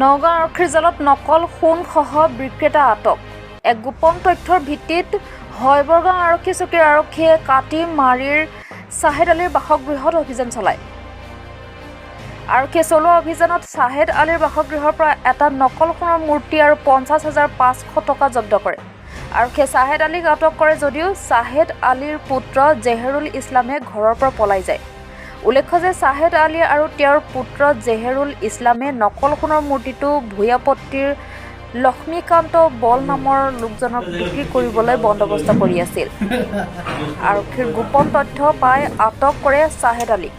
নগাঁও আৰক্ষীৰ জালত নকল সোণসহ বিক্ৰেতা আটক। এক গোপন তথ্যৰ ভিত্তিত হয়বৰগাঁও আৰক্ষী চকীৰ আৰক্ষীয়ে কাটিমাৰীৰ শ্বাহেদ আলীৰ বাসগৃহত অভিযান চলায়। আৰক্ষীয়ে চলোৱা অভিযানত শ্বাহেদ আলীৰ বাসগৃহৰ পৰা এটা নকল সোণৰ মূৰ্তি আৰু 50,500 টকা জব্দ কৰে। আৰক্ষীয়ে শ্বাহেদ আলীক আটক কৰে যদিও শ্বাহেদ আলীৰ পুত্ৰ জেহেৰুল ইছলামে ঘৰৰ পৰা পলাই যায়। উল্লেখ্য যে শ্বাহেদ আলী আৰু তেওঁৰ পুত্ৰ জেহেৰুল ইছলামে নকল সোণৰ মূৰ্তিটো ভূঞাপট্টিৰ লক্ষ্মীকান্ত বল নামৰ লোকজনক বিক্ৰী কৰিবলৈ বন্দোবস্ত কৰি আছিল। আৰক্ষীৰ গোপন তথ্য পাই আটক কৰে শ্বাহেদ আলীক।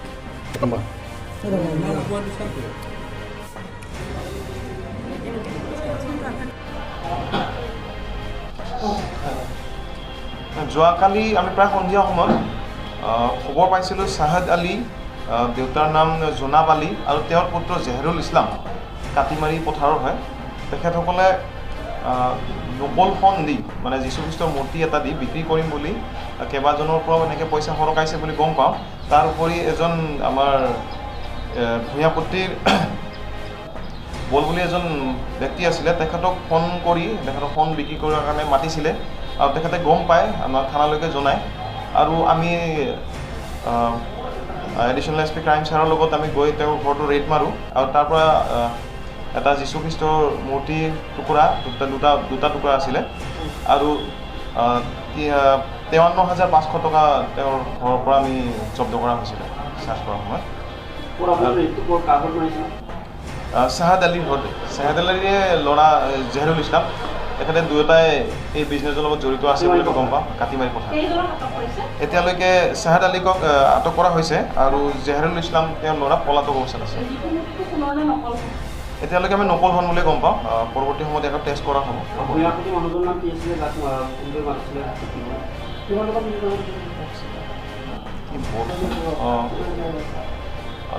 যোৱাকালি আমি প্ৰায় সন্ধিয়া সময়ত খবৰ পাইছিলোঁ শ্বাহেদ আলী, দেউতাৰ নাম জোনাব আলী আৰু তেওঁৰ পুত্ৰ জেহেৰুল ইছলাম কাটিমাৰী পথাৰৰ হয়। তেখেতসকলে নকল সোণ দি মানে যীশুখ্ৰীষ্টৰ মূৰ্তি এটা দি বিক্ৰী কৰিম বুলি কেইবাজনৰ পৰাও এনেকৈ পইচা সৰকাইছে বুলি গম পাওঁ। তাৰ উপৰি এজন আমাৰ ভূঞাপট্টিৰ বল বুলি এজন ব্যক্তি আছিলে, তেখেতক ফোন কৰি তেখেতক সোণ বিক্ৰী কৰাৰ কাৰণে মাতিছিলে আৰু তেখেতে গম পায় আমাৰ থানালৈকে জনায় আৰু আমি এডিশ্যনেল SP ক্ৰাইম ছাৰৰ লগত আমি গৈ তেওঁৰ ঘৰটো ৰেড মাৰোঁ আৰু তাৰ পৰা এটা যীশুখ্ৰীষ্টৰ মূৰ্তিৰ টুকুৰা দুটা টুকুৰা আছিলে আৰু 53,500 টকা তেওঁৰ ঘৰৰ পৰা আমি জব্দ কৰা হৈছিলে চাৰ্জ কৰাৰ সময়ত। শ্বাহেদ আলীৰ ঘৰতে। শ্বাহেদ আলীৰে ল'ৰা জেহেৰুল ইছলাম, তেখেতে দুয়োটাই এই বিজনেছৰ লগত জড়িত আছে বুলি গম পাওঁ কাটিমাৰী পথাৰ। এতিয়ালৈকে শ্বাহেদ আলীক আটক কৰা হৈছে আৰু জেহেৰুল ইছলাম তেওঁৰ ল'ৰা পলাতক অৱস্থাত আছে। এতিয়ালৈকে আমি নকল সোণ বুলি গম পাওঁ, পৰৱৰ্তী সময়ত ইয়াক টেষ্ট কৰা হ'ব।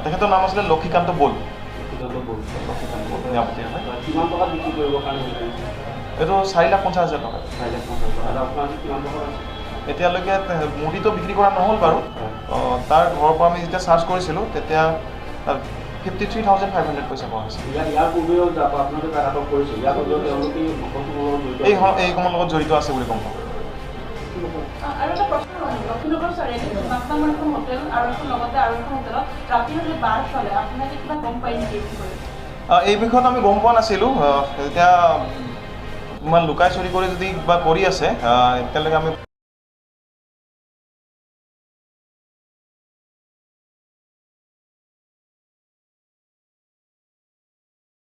তেখেতৰ নাম আছিলে লক্ষীকান্ত বল। এইটো 4,50,000 টকা। এতিয়ালৈকে মূৰ্তিটো বিক্ৰী কৰা নহ'ল বাৰু। তাৰ ঘৰৰ পৰা আমি যেতিয়া চাৰ্চ কৰিছিলোঁ তেতিয়া 53,500 পইচা পোৱা হৈছে। এই সময়ৰ লগত জড়িত আছে বুলি গম পাওঁ। এই বিষয়ত আমি গম পোৱা নাছিলোঁ। এতিয়া ইমান লুকাই চুৰি কৰি যদি কিবা কৰি আছে এতিয়ালৈকে আমি